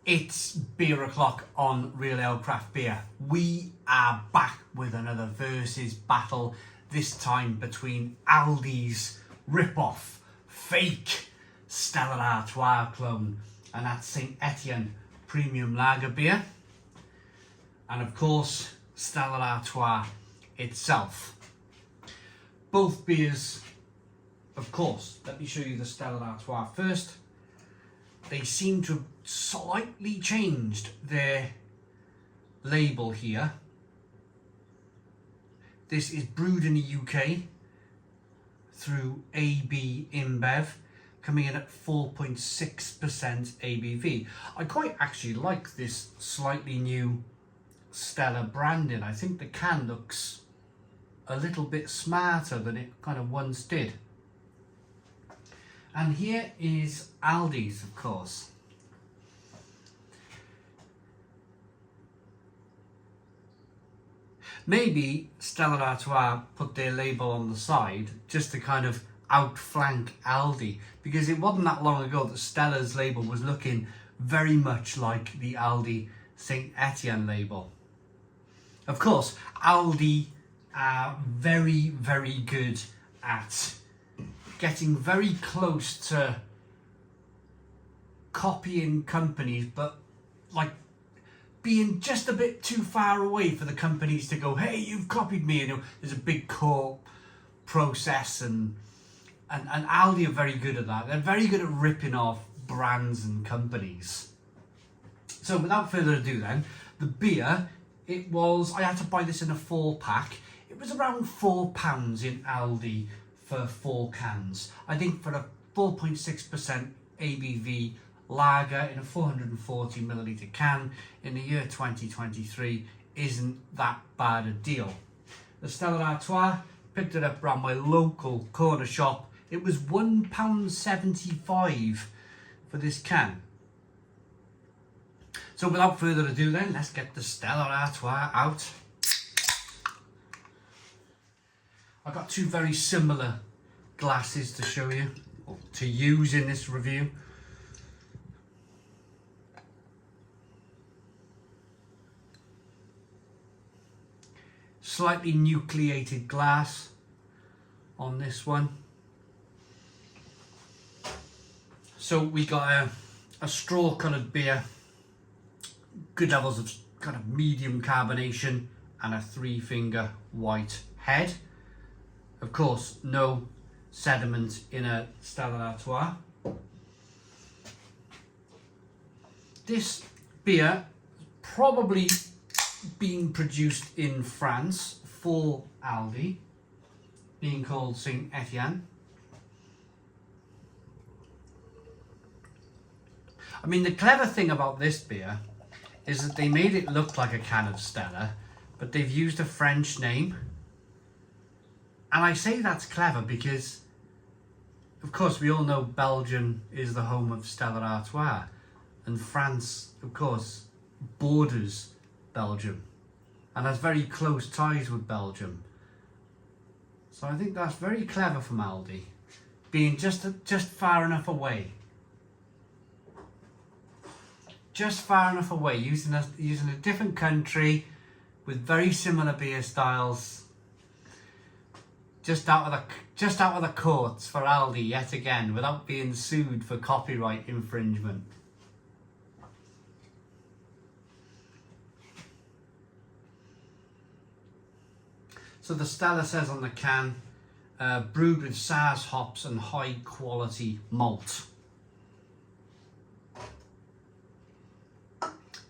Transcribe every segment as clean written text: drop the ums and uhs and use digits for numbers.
It's beer o'clock on Real Ale Craft Beer. We are back with another versus battle, this time between Aldi's rip-off, fake Stella Artois clone and that Sainte Etienne premium lager beer. And of course, Stella Artois itself. Both beers, of course, let me show you the Stella Artois first. They seem to have slightly changed their label here. This is brewed in the UK through AB InBev, coming in at 4.6% ABV. I quite actually like this slightly new Stella branding. I think the can looks a little bit smarter than it kind of once did. And here is Aldi's, of course. Maybe Stella Artois put their label on the side just to kind of outflank Aldi, because it wasn't that long ago that Stella's label was looking very much like the Aldi Sainte Etienne label. Of course, Aldi are very, very good at getting very close to copying companies, but like being just a bit too far away for the companies to go, hey, you've copied me. You know, there's a big core process, and Aldi are very good at that. They're very good at ripping off brands and companies. So without further ado then, the beer, it was, I had to buy this in a 4-pack. It was around £4 in Aldi for 4 cans. I think for a 4.6% ABV lager in a 440 milliliter can in the year 2023 isn't that bad a deal. The Stella Artois, picked it up around my local corner shop. It was £1.75 for this can. So without further ado then, let's get the Stella Artois out. I've got 2 very similar glasses to show you, or to use in this review. Slightly nucleated glass on this one. So we got a straw coloured beer, good levels of kind of medium carbonation, and a 3-finger white head. Of course, no sediment in a Stella Artois. This beer probably been produced in France for Aldi, being called Sainte Etienne. I mean, the clever thing about this beer is that they made it look like a can of Stella, but they've used a French name. And I say that's clever because, of course, we all know Belgium is the home of Stella Artois, and France, of course, borders Belgium and has very close ties with Belgium. So I think that's very clever from Aldi, being just far enough away. Just far enough away, using a different country with very similar beer styles. Just out of the courts for Aldi yet again, without being sued for copyright infringement. So the Stella says on the can, brewed with Saaz hops and high quality malt.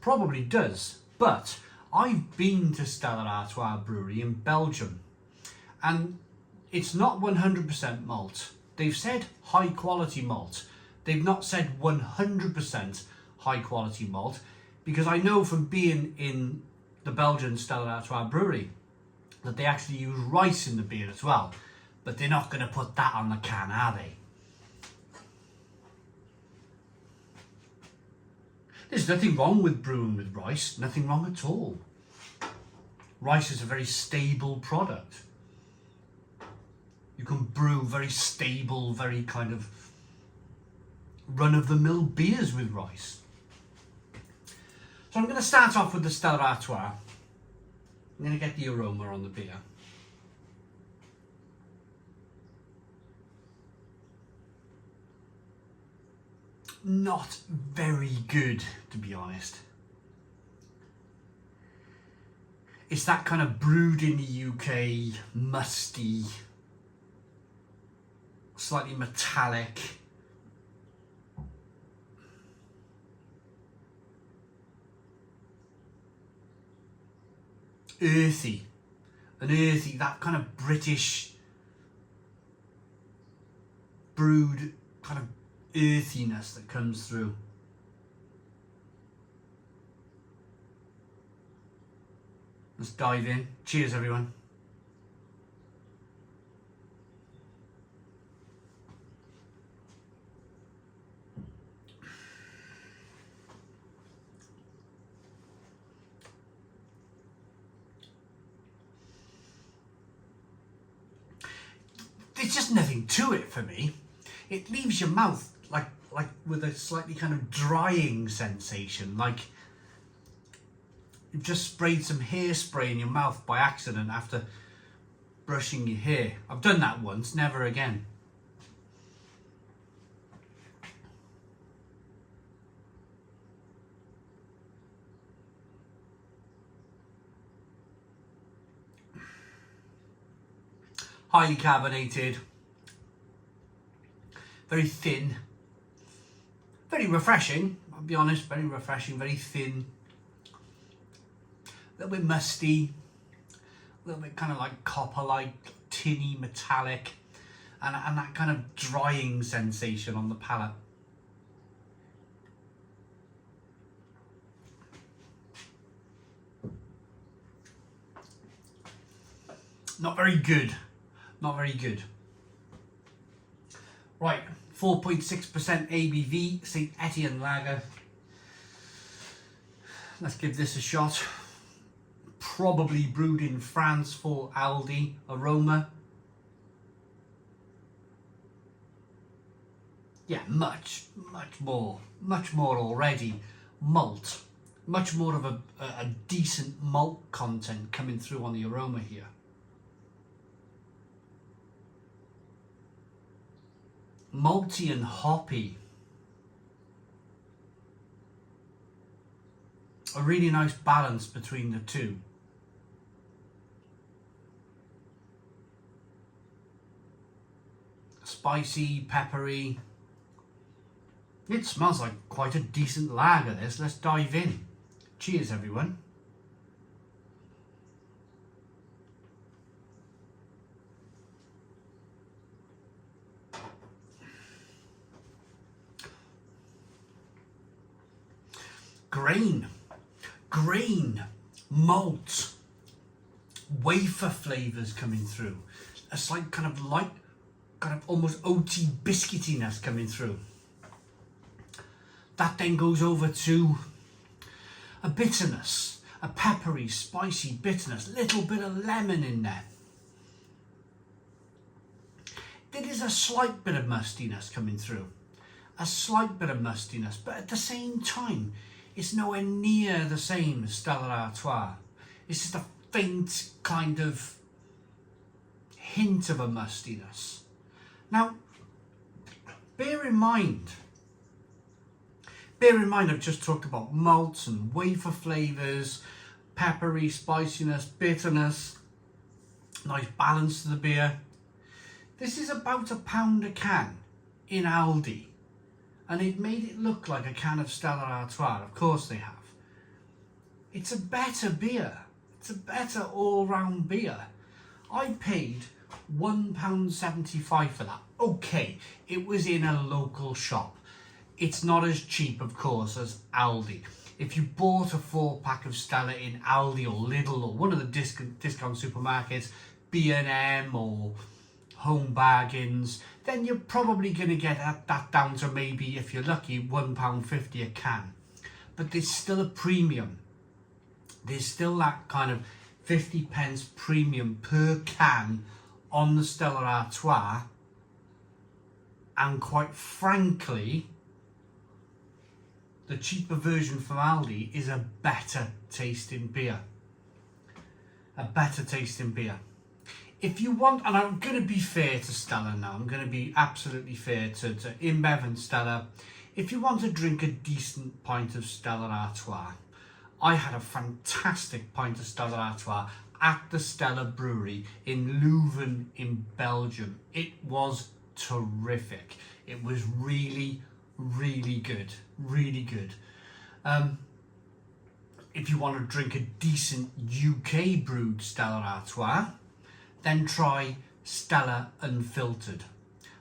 Probably does, but I've been to Stella Artois brewery in Belgium, and it's not 100% malt. They've said high quality malt. They've not said 100% high quality malt, because I know from being in the Belgian Stella Artois brewery that they actually use rice in the beer as well, but they're not going to put that on the can, are they? There's nothing wrong with brewing with rice, nothing wrong at all. Rice is a very stable product. You can brew very stable, very kind of run-of-the-mill beers with rice. So I'm going to start off with the Stella Artois. I'm going to get the aroma on the beer. Not very good, to be honest. It's that kind of brewed in the UK, musty, slightly metallic. Earthy, that kind of British brewed kind of earthiness that comes through. Let's dive in. Cheers, everyone. There's just nothing to it for me. It leaves your mouth like with a slightly kind of drying sensation, like you've just sprayed some hairspray in your mouth by accident after brushing your hair. I've done that once, never again. Highly carbonated, very thin, very refreshing, I'll be honest, very refreshing, very thin, a little bit musty, a little bit kind of like copper-like, tinny, metallic, and that kind of drying sensation on the palate. Not very good. Not very good. Right, 4.6% ABV, Sainte Etienne lager. Let's give this a shot. Probably brewed in France for Aldi, Aroma. Yeah, much more already. Malt. Much more of a decent malt content coming through on the aroma here. Malty and hoppy. A really nice balance between the two. Spicy, peppery. It smells like quite a decent lager, this. Let's dive in. Cheers, everyone. Grain, malt, wafer flavours coming through. A slight kind of light, kind of almost oaty biscuitiness coming through. That then goes over to a bitterness, a peppery, spicy bitterness, little bit of lemon in there. There is a slight bit of mustiness coming through. A slight bit of mustiness, but at the same time, it's nowhere near the same as Stella Artois. It's just a faint kind of hint of a mustiness. Now, bear in mind I've just talked about malts and wafer flavours, peppery, spiciness, bitterness, nice balance to the beer. This is about £1 a can in Aldi. And they've made it look like a can of Stella Artois. Of course they have. It's a better beer. It's a better all-round beer. I paid £1.75 for that. Okay, it was in a local shop. It's not as cheap, of course, as Aldi. If you bought a 4-pack of Stella in Aldi or Lidl or one of the discount supermarkets, B&M or Home Bargains, then you're probably going to get that down to maybe, if you're lucky, £1.50 a can. But there's still a premium. There's still that kind of 50p premium per can on the Stella Artois. And quite frankly, the cheaper version from Aldi is a better tasting beer. A better tasting beer. If you want, and I'm going to be fair to Stella now, I'm going to be absolutely fair to InBev and Stella. If you want to drink a decent pint of Stella Artois, I had a fantastic pint of Stella Artois at the Stella Brewery in Leuven in Belgium. It was terrific. It was really, really good. Really good. If you want to drink a decent UK brewed Stella Artois, then try Stella Unfiltered.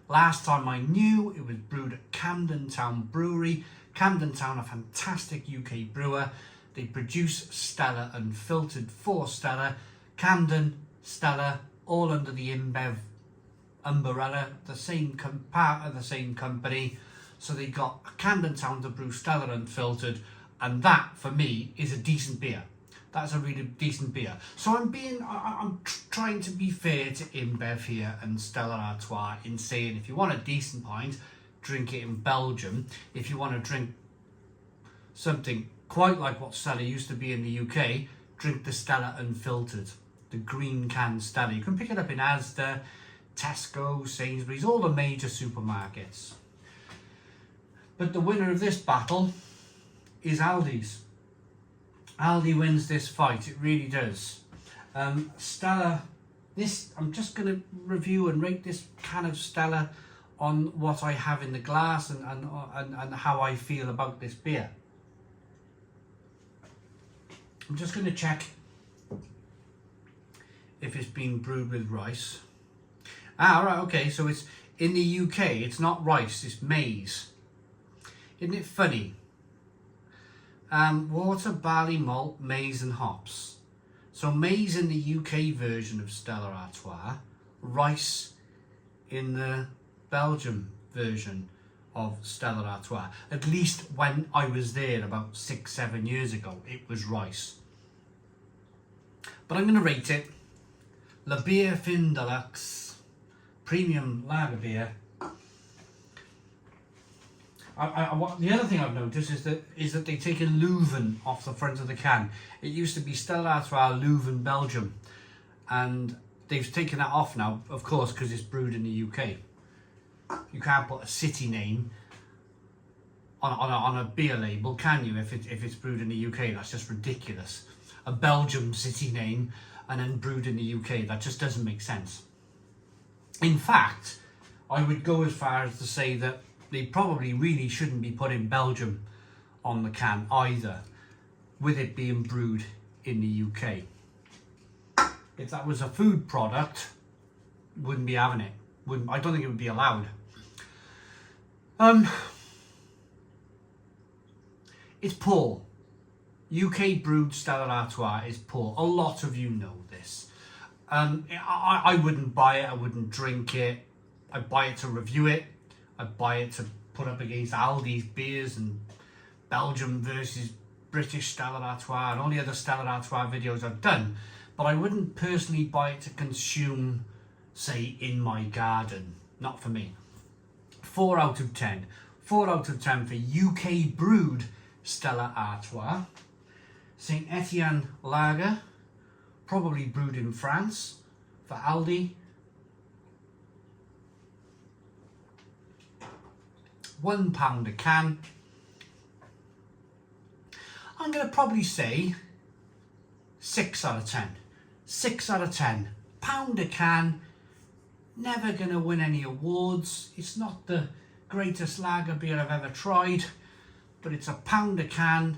Last time I knew, it was brewed at Camden Town Brewery. Camden Town, a fantastic UK brewer. They produce Stella Unfiltered for Stella. Camden, Stella, all under the InBev umbrella, the same part of the same company. So they got Camden Town to brew Stella Unfiltered, and that for me is a decent beer. That's a really decent beer. So I'm trying to be fair to InBev here and Stella Artois in saying if you want a decent pint, drink it in Belgium. If you want to drink something quite like what Stella used to be in the UK, drink the Stella Unfiltered, the green can Stella. You can pick it up in Asda, Tesco, Sainsbury's, all the major supermarkets. But the winner of this battle is Aldi's. Aldi wins this fight, it really does. Stella, I'm just going to review and rate this can of Stella on what I have in the glass and how I feel about this beer. I'm just going to check if it's been brewed with rice. Right, okay, so it's in the UK, it's not rice, it's maize. Isn't it funny? Water, barley, malt, maize and hops. So maize in the UK version of Stella Artois, rice in the Belgium version of Stella Artois. At least when I was there about 6-7 years ago, it was rice. But I'm going to rate it La Bière Fin Deluxe Premium Lager Beer. The other thing I've noticed is that they take a Leuven off the front of the can. It used to be Stella Artois Leuven Belgium, and they've taken that off now, of course, because it's brewed in the UK. You can't put a city name on a beer label, can you? If it's brewed in the UK, that's just ridiculous. A Belgium city name and then brewed in the UK, that just doesn't make sense. In fact, I would go as far as to say that they probably really shouldn't be putting Belgium on the can either, with it being brewed in the UK. If that was a food product, wouldn't be having it. I don't think it would be allowed. It's poor. UK brewed Stella Artois is poor. A lot of you know this. I wouldn't buy it. I wouldn't drink it. I'd buy it to review it. I'd buy it to put up against Aldi's beers and Belgium versus British Stella Artois and all the other Stella Artois videos I've done. But I wouldn't personally buy it to consume, say, in my garden. Not for me. 4 out of 10. 4 out of 10 for UK brewed Stella Artois. Sainte Etienne Lager, probably brewed in France for Aldi. £1 a can. I'm going to probably say 6 out of 10. 6 out of 10. £1 a can. Never going to win any awards. It's not the greatest lager beer I've ever tried, but it's £1 a can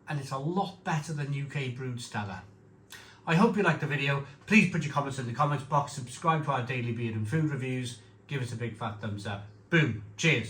and it's a lot better than UK brewed Stella. I hope you liked the video. Please put your comments in the comments box. Subscribe to our daily beer and food reviews. Give us a big fat thumbs up. Boom. Cheers.